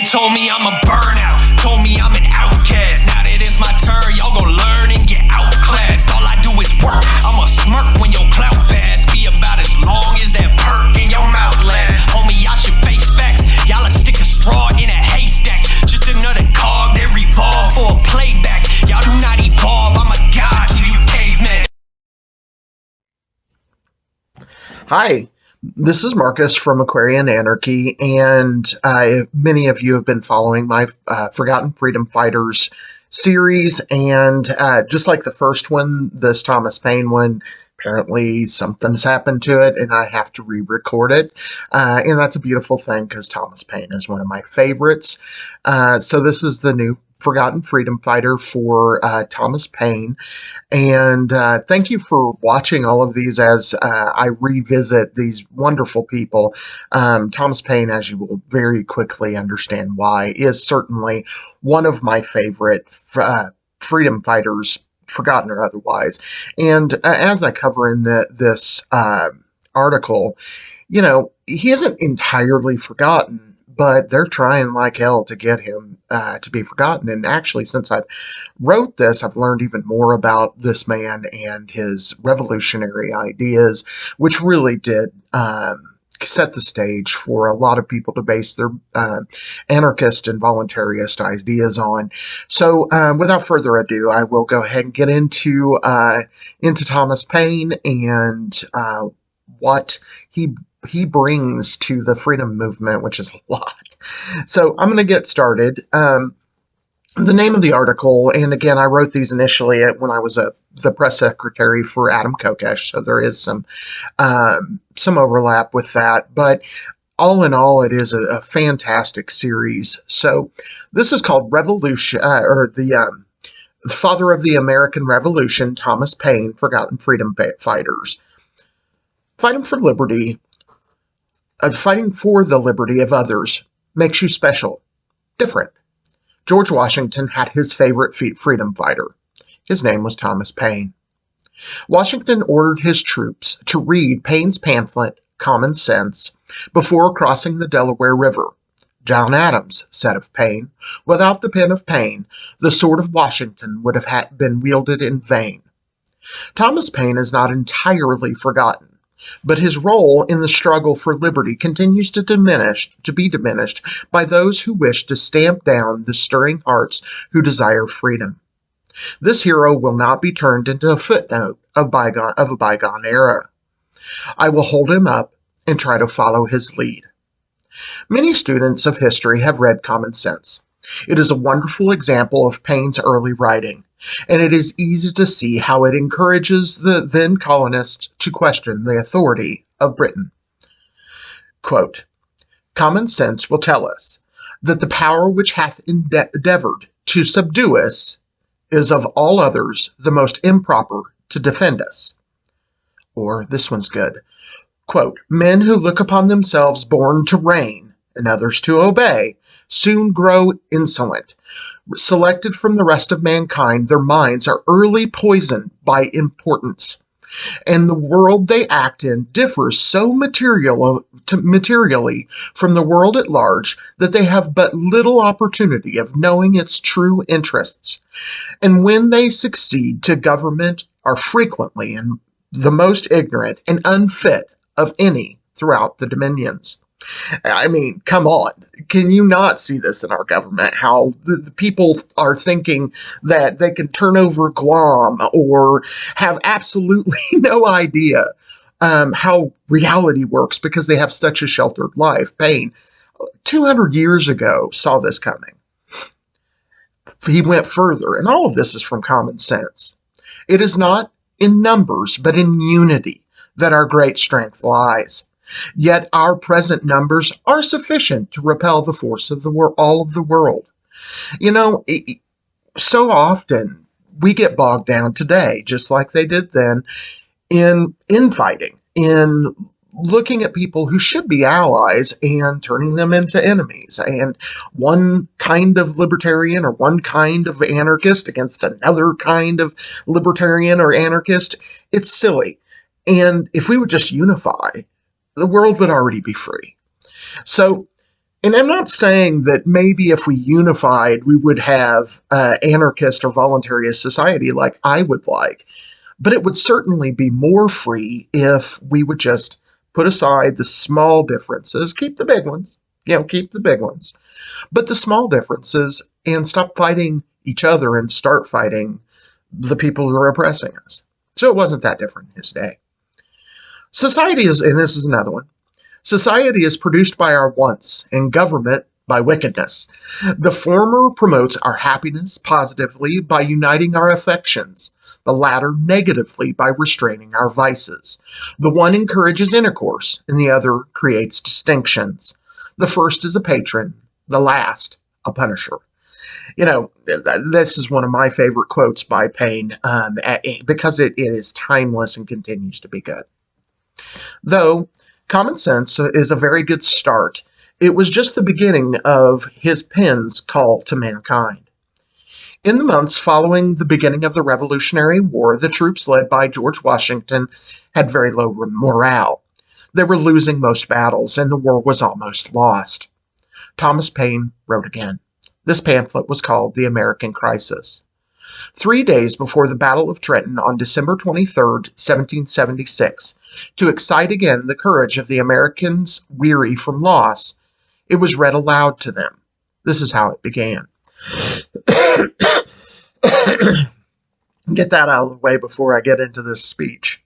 told me I'm a burnout, told me I'm an outcast. Now that it's my turn, y'all gon' learn and get outclassed. All I do is work, I'ma smirk when your clout pass. Be about as long as that perk in your mouth lasts. Homie, y'all should face facts, y'all a stick a straw in a haystack. Just another cog that revolve for a playback. Y'all do not evolve, I'm a god to you cavemen. Hi, this is Marcus from Aquarian Anarchy, and many of you have been following my Forgotten Freedom Fighters series, and just like the first one, this Thomas Paine one, apparently something's happened to it, and I have to re-record it, and that's a beautiful thing, because Thomas Paine is one of my favorites. So this is the new Forgotten Freedom Fighter for Thomas Paine, and thank you for watching all of these as I revisit these wonderful people. Thomas Paine, as you will very quickly understand why, is certainly one of my favorite freedom fighters, forgotten or otherwise. And as I cover in this article, you know, he isn't entirely forgotten, but they're trying like hell to get him to be forgotten. And actually, since I wrote this, I've learned even more about this man and his revolutionary ideas, which really did set the stage for a lot of people to base their anarchist and voluntarist ideas on. So without further ado, I will go ahead and get into Thomas Paine and what he brings to the freedom movement, which is a lot. So I'm going to get started. The name of the article, and again, I wrote these initially when I was the press secretary for Adam Kokesh, so there is some overlap with that, but all in all, it is a fantastic series. So this is called Revolution, or the Father of the American Revolution, Thomas Paine, Forgotten Freedom Fighters. Fighting for liberty, fighting for the liberty of others makes you special, different. George Washington had his favorite freedom fighter. His name was Thomas Paine. Washington ordered his troops to read Paine's pamphlet, Common Sense, before crossing the Delaware River. John Adams said of Paine, without the pen of Paine, the sword of Washington would have been wielded in vain. Thomas Paine is not entirely forgotten, but his role in the struggle for liberty continues to be diminished by those who wish to stamp down the stirring hearts who desire freedom. This hero will not be turned into a footnote of a bygone era. I will hold him up and try to follow his lead. Many students of history have read Common Sense. It is a wonderful example of Paine's early writing, and it is easy to see how it encourages the then colonists to question the authority of Britain. Quote, Common sense will tell us that the power which hath endeavored to subdue us is of all others the most improper to defend us. Or, this one's good, quote, men who look upon themselves born to reign and others to obey soon grow insolent. Selected from the rest of mankind, their minds are early poisoned by importance, and the world they act in differs so materially from the world at large that they have but little opportunity of knowing its true interests, and when they succeed to government are frequently the most ignorant and unfit of any throughout the dominions. I mean, come on. Can you not see this in our government? How the people are thinking that they can turn over Guam or have absolutely no idea how reality works because they have such a sheltered life. Paine, 200 years ago, saw this coming. He went further, and all of this is from Common Sense. It is not in numbers, but in unity that our great strength lies. Yet our present numbers are sufficient to repel the force of all of the world. You know, so often we get bogged down today, just like they did then, in infighting, in looking at people who should be allies and turning them into enemies, and one kind of libertarian or one kind of anarchist against another kind of libertarian or anarchist. It's silly. And if we would just unify, the world would already be free. So And I'm not saying that maybe if we unified, we would have anarchist or voluntarist society like I would like. But it would certainly be more free if we would just put aside the small differences, keep the big ones, keep the big ones, but the small differences and stop fighting each other and start fighting the people who are oppressing us. So it wasn't that different in his day. Society is, and this is another one, society is produced by our wants and government by wickedness. The former promotes our happiness positively by uniting our affections, the latter negatively by restraining our vices. The one encourages intercourse, and the other creates distinctions. The first is a patron, the last a punisher. This is one of my favorite quotes by Paine because it is timeless and continues to be good. Though common sense is a very good start, it was just the beginning of his pen's call to mankind. In the months following the beginning of the Revolutionary War, the troops led by George Washington had very low morale. They were losing most battles, and the war was almost lost. Thomas Paine wrote again. This pamphlet was called The American Crisis. 3 days before the Battle of Trenton on December 23, 1776, to excite again the courage of the Americans weary from loss, it was read aloud to them. This is how it began. Get that out of the way before I get into this speech.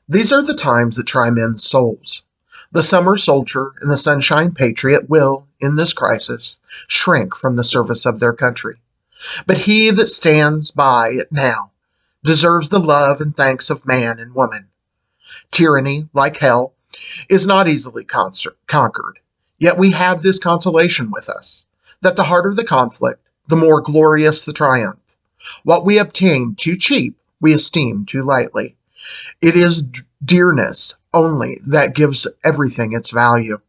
These are the times that try men's souls. The summer soldier and the sunshine patriot will, in this crisis, shrink from the service of their country. But he that stands by it now deserves the love and thanks of man and woman. Tyranny, like hell, is not easily conquered. Yet we have this consolation with us, that the harder the conflict, the more glorious the triumph. What we obtain too cheap, we esteem too lightly. It is dearness only that gives everything its value.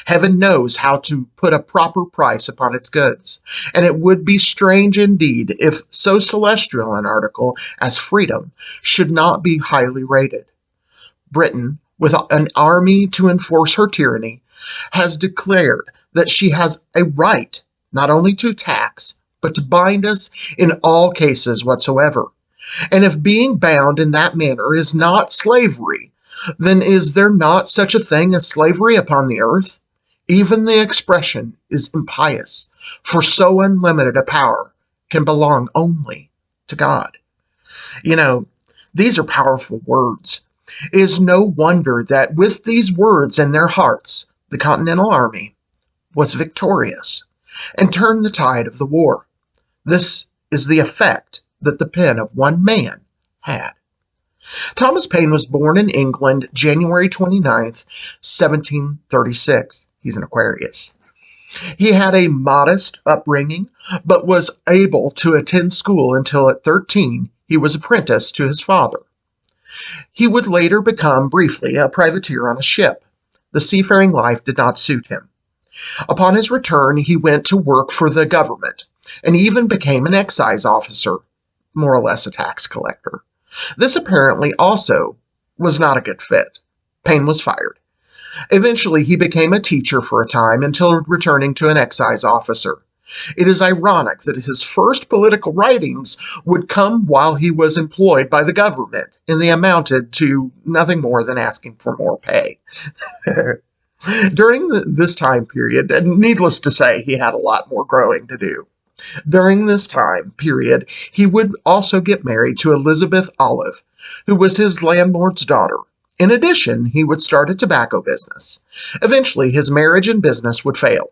Heaven knows how to put a proper price upon its goods, and it would be strange indeed if so celestial an article as freedom should not be highly rated. Britain, with an army to enforce her tyranny, has declared that she has a right not only to tax, but to bind us in all cases whatsoever. And if being bound in that manner is not slavery, then is there not such a thing as slavery upon the earth? Even the expression is impious, for so unlimited a power can belong only to God. These are powerful words. It is no wonder that with these words in their hearts, the Continental Army was victorious and turned the tide of the war. This is the effect that the pen of one man had. Thomas Paine was born in England January 29th, 1736. He's an Aquarius. He had a modest upbringing, but was able to attend school until at 13 he was apprenticed to his father. He would later become, briefly, a privateer on a ship. The seafaring life did not suit him. Upon his return, he went to work for the government, and even became an excise officer, more or less a tax collector. This apparently also was not a good fit. Paine was fired. Eventually, he became a teacher for a time until returning to an excise officer. It is ironic that his first political writings would come while he was employed by the government, and they amounted to nothing more than asking for more pay. During this time period, and needless to say, he had a lot more growing to do. During this time period, he would also get married to Elizabeth Olive, who was his landlord's daughter. In addition, he would start a tobacco business. Eventually, his marriage and business would fail.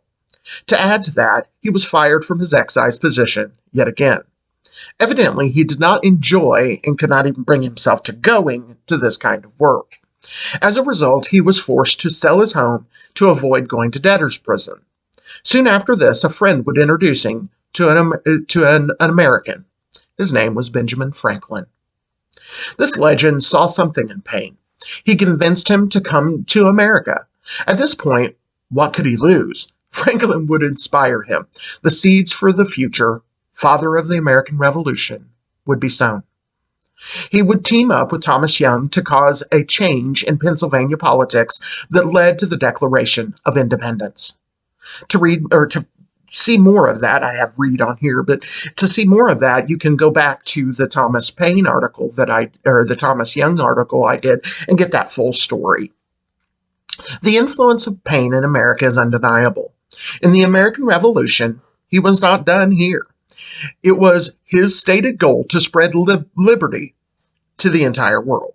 To add to that, he was fired from his excise position yet again. Evidently, he did not enjoy and could not even bring himself to going to this kind of work. As a result, he was forced to sell his home to avoid going to debtor's prison. Soon after this, a friend would introduce him to an American. His name was Benjamin Franklin. This legend saw something in Paine. He convinced him to come to America. At this point, what could he lose? Franklin would inspire him. The seeds for the future, father of the American Revolution, would be sown. He would team up with Thomas Young to cause a change in Pennsylvania politics that led to the Declaration of Independence. To read or to see more of that, I have read on here, but to see more of that, you can go back to the Thomas Paine article or the Thomas Young article I did and get that full story. The influence of Paine in America is undeniable. In the American Revolution, he was not done here. It was his stated goal to spread liberty to the entire world.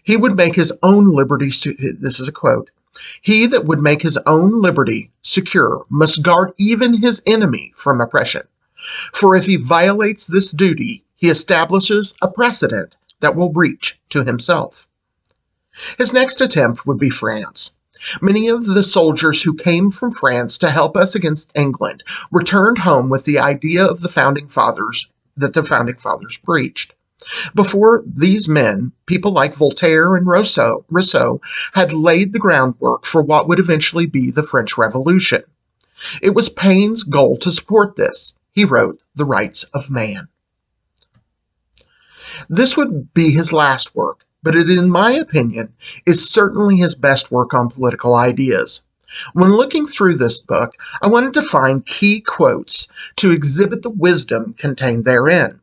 He would make his own liberty, this is a quote, "He that would make his own liberty secure must guard even his enemy from oppression. For if he violates this duty, he establishes a precedent that will reach to himself." His next attempt would be France. Many of the soldiers who came from France to help us against England returned home with the idea of the founding fathers that the founding fathers preached. Before these men, people like Voltaire and Rousseau had laid the groundwork for what would eventually be the French Revolution. It was Paine's goal to support this. He wrote The Rights of Man. This would be his last work, but it, in my opinion, is certainly his best work on political ideas. When looking through this book, I wanted to find key quotes to exhibit the wisdom contained therein.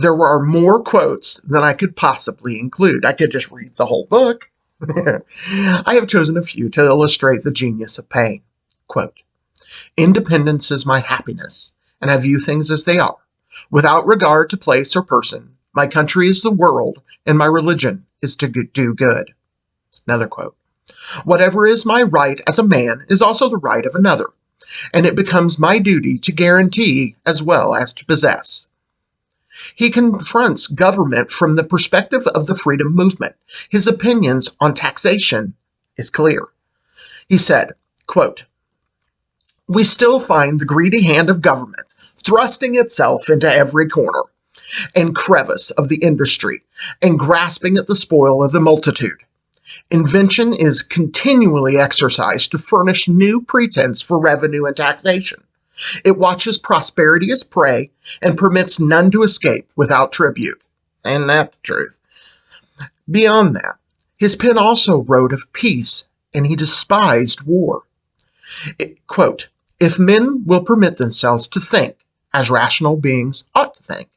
There are more quotes than I could possibly include. I could just read the whole book. I have chosen a few to illustrate the genius of Paine. Quote, "Independence is my happiness, and I view things as they are. Without regard to place or person, my country is the world, and my religion is to do good." Another quote, "Whatever is my right as a man is also the right of another, and it becomes my duty to guarantee as well as to possess." He confronts government from the perspective of the freedom movement. His opinions on taxation is clear. He said, quote, "We still find the greedy hand of government thrusting itself into every corner and crevice of the industry and grasping at the spoil of the multitude. Invention is continually exercised to furnish new pretense for revenue and taxation. It watches prosperity as prey and permits none to escape without tribute." And that's the truth. Beyond that, his pen also wrote of peace, and he despised war. Quote, "If men will permit themselves to think as rational beings ought to think,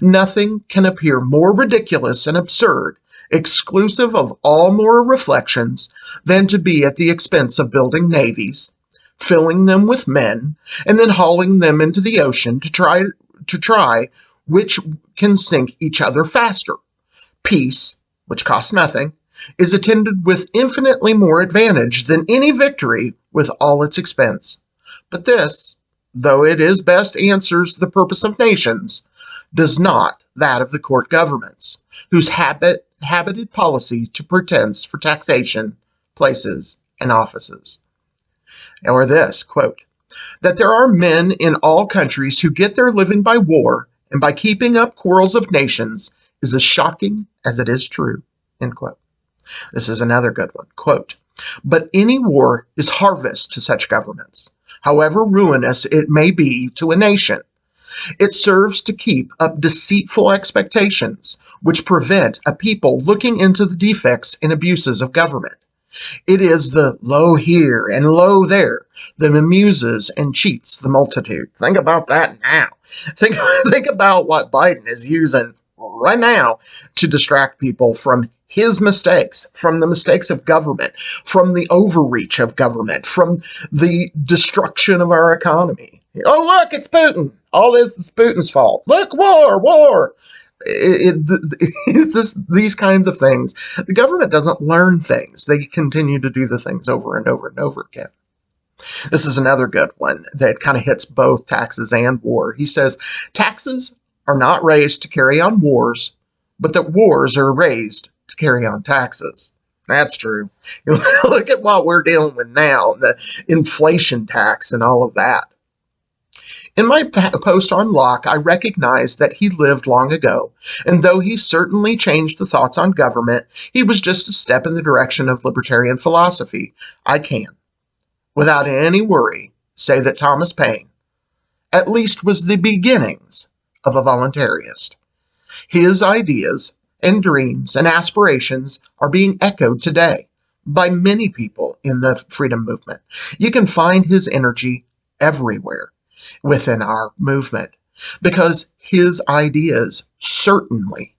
nothing can appear more ridiculous and absurd, exclusive of all moral reflections, than to be at the expense of building navies, filling them with men, and then hauling them into the ocean to try which can sink each other faster. Peace, which costs nothing, is attended with infinitely more advantage than any victory with all its expense. But this, though it is best answers the purpose of nations, does not that of the court governments, whose habited policy to pretense for taxation, places, and offices." Or this, quote, "That there are men in all countries who get their living by war and by keeping up quarrels of nations is as shocking as it is true." End quote. This is another good one. Quote, "But any war is harvest to such governments, however ruinous it may be to a nation. It serves to keep up deceitful expectations, which prevent a people looking into the defects and abuses of government. It is the lo here and lo there that amuses and cheats the multitude." Think about that now. Think about what Biden is using right now to distract people from his mistakes, from the mistakes of government, from the overreach of government, from the destruction of our economy. Oh, look, it's Putin. All this is Putin's fault. Look, war. These kinds of things. The government doesn't learn things. They continue to do the things over and over and over again. This is another good one that kind of hits both taxes and war. He says, "Taxes are not raised to carry on wars, but that wars are raised to carry on taxes." That's true. Look at what we're dealing with now, the inflation tax and all of that. In my post on Locke, I recognize that he lived long ago, and though he certainly changed the thoughts on government, he was just a step in the direction of libertarian philosophy. I can, without any worry, say that Thomas Paine, at least, was the beginnings of a voluntarist. His ideas and dreams and aspirations are being echoed today by many people in the freedom movement. You can find his energy everywhere within our movement because his ideas certainly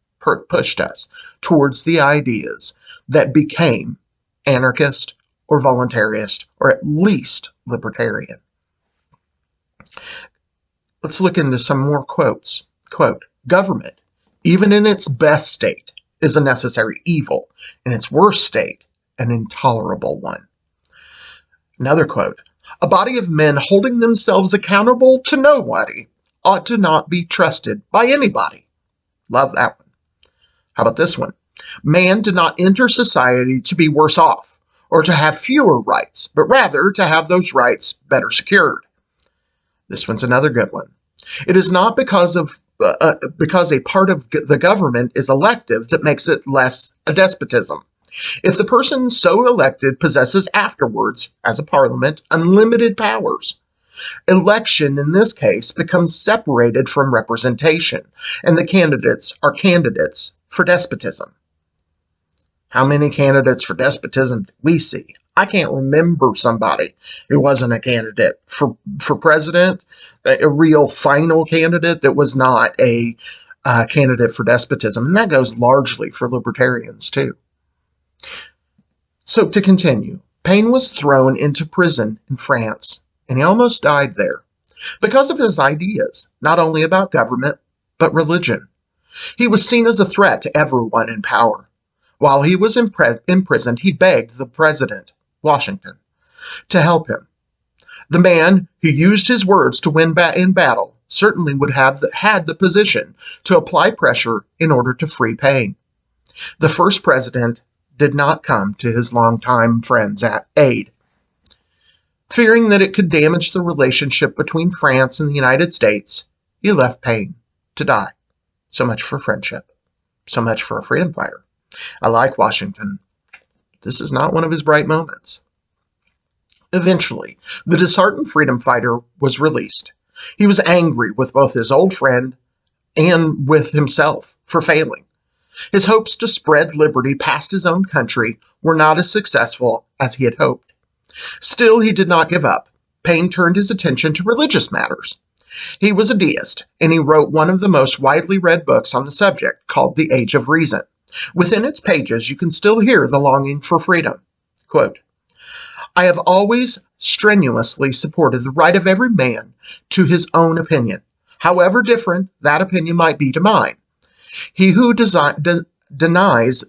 pushed us towards the ideas that became anarchist or voluntarist or at least libertarian. Let's look into some more quotes. Quote, "Government, even in its best state, is a necessary evil. In its worst state, an intolerable one." Another quote, "A body of men holding themselves accountable to nobody ought to not be trusted by anybody." Love that one. How about this one? "Man did not enter society to be worse off or to have fewer rights, but rather to have those rights better secured." This one's another good one. "It is not because a part of the government is elective that makes it less a despotism. If the person so elected possesses afterwards, as a parliament, unlimited powers, election in this case becomes separated from representation, and the candidates are candidates for despotism." How many candidates for despotism do we see? I can't remember somebody who wasn't a candidate for president, a real final candidate that was not a candidate for despotism. And that goes largely for libertarians too. So to continue, Paine was thrown into prison in France, and he almost died there because of his ideas, not only about government, but religion. He was seen as a threat to everyone in power. While he was imprisoned, he begged the president, Washington, to help him. The man who used his words to win in battle certainly would have had the position to apply pressure in order to free Paine. The first president did not come to his longtime friend's aid. Fearing that it could damage the relationship between France and the United States, he left Paine to die. So much for friendship. So much for a freedom fighter. I like Washington. This is not one of his bright moments. Eventually, the disheartened freedom fighter was released. He was angry with both his old friend and with himself for failing. His hopes to spread liberty past his own country were not as successful as he had hoped. Still, he did not give up. Paine turned his attention to religious matters. He was a deist, and he wrote one of the most widely read books on the subject, called The Age of Reason. Within its pages, you can still hear the longing for freedom. Quote, "I have always strenuously supported the right of every man to his own opinion, however different that opinion might be to mine. He who denies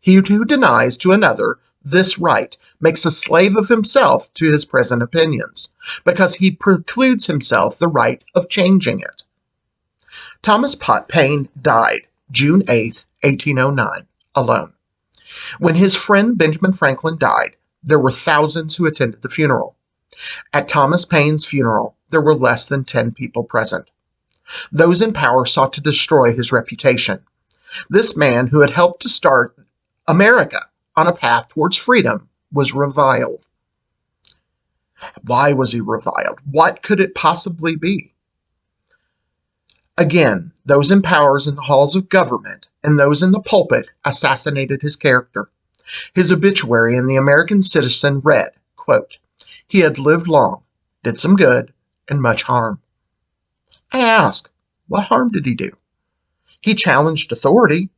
He who denies to another this right makes a slave of himself to his present opinions, because he precludes himself the right of changing it." Thomas Paine died June 8, 1809, alone. When his friend Benjamin Franklin died, there were thousands who attended the funeral. At Thomas Paine's funeral, there were less than 10 people present. Those in power sought to destroy his reputation. This man, who had helped to start America on a path towards freedom, was reviled. Why was he reviled? What could it possibly be? Again, those in powers in the halls of government and those in the pulpit assassinated his character. His obituary in the American Citizen read, quote, "He had lived long, did some good, and much harm." I ask, what harm did he do? He challenged authority.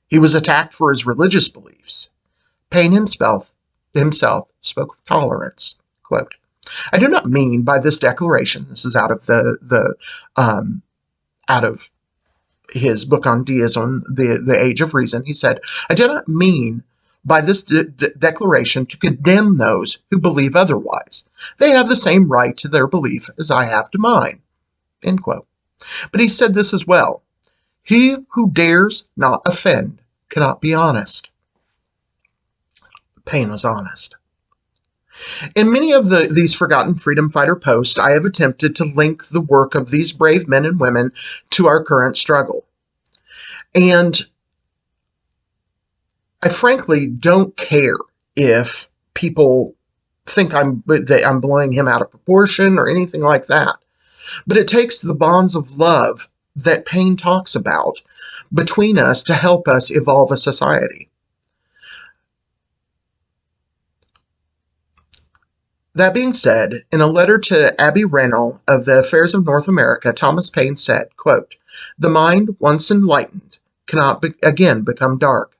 He was attacked for his religious beliefs. Paine himself spoke of tolerance. Quote, "I do not mean by this declaration," this is out of out of his book on deism, the Age of Reason. He said, "I do not mean by this declaration to condemn those who believe otherwise. They have the same right to their belief as I have to mine." End quote. But he said this as well: "He who dares not offend cannot be honest." Paine was honest. In many of these forgotten freedom fighter posts, I have attempted to link the work of these brave men and women to our current struggle. And I frankly don't care if people think I'm blowing him out of proportion or anything like that. But it takes the bonds of love that Paine talks about between us to help us evolve a society. That being said, in a letter to Abby Rennell of the Affairs of North America, Thomas Paine said, quote, "The mind, once enlightened, cannot again become dark.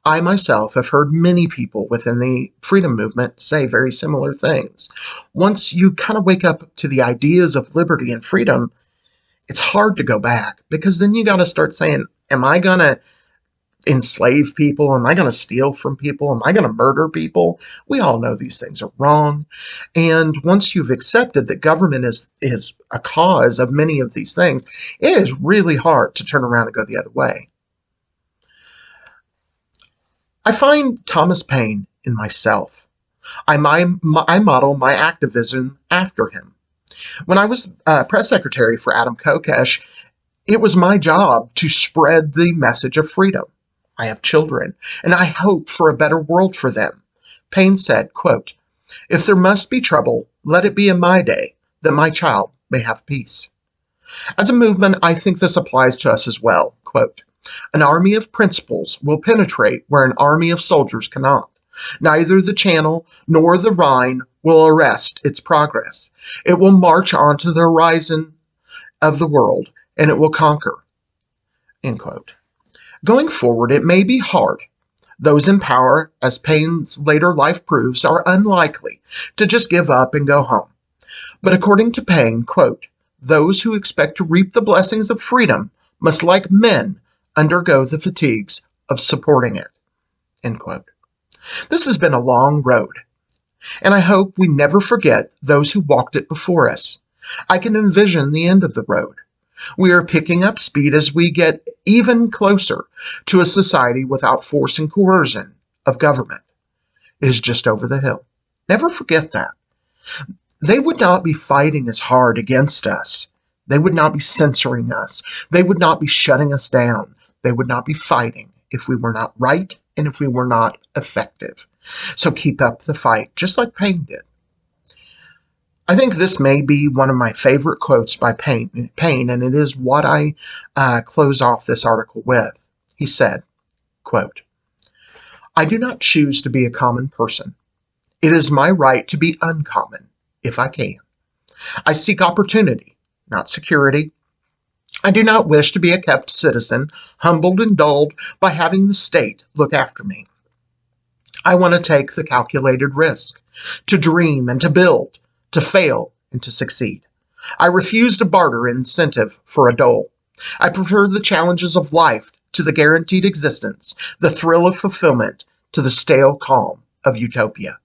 I myself have heard many people within the freedom movement say very similar things. Once you kind of wake up to the ideas of liberty and freedom, it's hard to go back, because then you got to start saying, am I going to enslave people? Am I going to steal from people? Am I going to murder people? We all know these things are wrong. And once you've accepted that government is a cause of many of these things, it is really hard to turn around and go the other way. I find Thomas Paine in myself. I model my activism after him. When I was press secretary for Adam Kokesh, it was my job to spread the message of freedom. I have children, and I hope for a better world for them. Paine said, quote, "If there must be trouble, let it be in my day, that my child may have peace." As a movement, I think this applies to us as well. Quote, "An army of principles will penetrate where an army of soldiers cannot. Neither the Channel nor the Rhine will arrest its progress. It will march on to the horizon of the world, and it will conquer." End quote. Going forward, it may be hard. Those in power, as Paine's later life proves, are unlikely to just give up and go home. But according to Paine, quote, "Those who expect to reap the blessings of freedom must, like men, undergo the fatigues of supporting it." End quote. This has been a long road, and I hope we never forget those who walked it before us. I can envision the end of the road. We are picking up speed as we get even closer to a society without force and coercion of government. It is just over the hill. Never forget that. They would not be fighting as hard against us. They would not be censoring us. They would not be shutting us down. They would not be fighting if we were not right and if we were not effective. So keep up the fight, just like Paine did. I think this may be one of my favorite quotes by Paine, and it is what I close off this article with. He said, quote, "I do not choose to be a common person. It is my right to be uncommon, if I can. I seek opportunity, not security. I do not wish to be a kept citizen, humbled and dulled by having the state look after me. I want to take the calculated risk, to dream and to build, to fail and to succeed. I refuse to barter incentive for a dole. I prefer the challenges of life to the guaranteed existence, the thrill of fulfillment to the stale calm of utopia.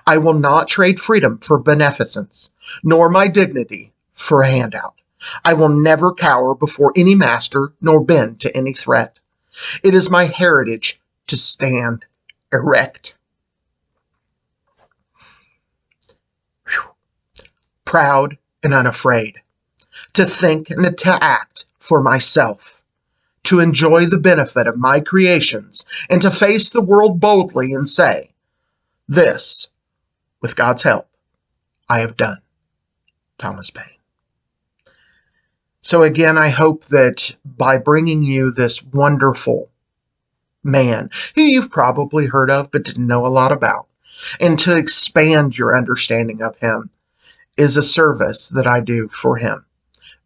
I will not trade freedom for beneficence, nor my dignity for a handout. I will never cower before any master, nor bend to any threat. It is my heritage to stand erect. Proud and unafraid, to think and to act for myself, to enjoy the benefit of my creations, and to face the world boldly and say, this, with God's help, I have done." Thomas Paine. So again, I hope that by bringing you this wonderful man, who you've probably heard of but didn't know a lot about, and to expand your understanding of him, is a service that I do for him.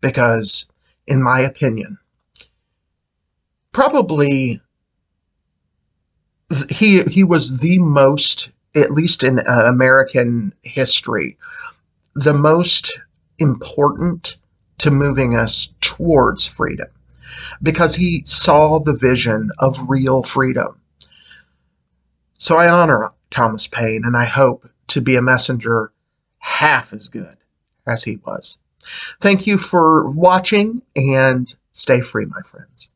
Because, in my opinion, probably he was the most, at least in American history, the most important to moving us towards freedom. Because he saw the vision of real freedom. So I honor Thomas Paine, and I hope to be a messenger half as good as he was. Thank you for watching, and stay free, my friends.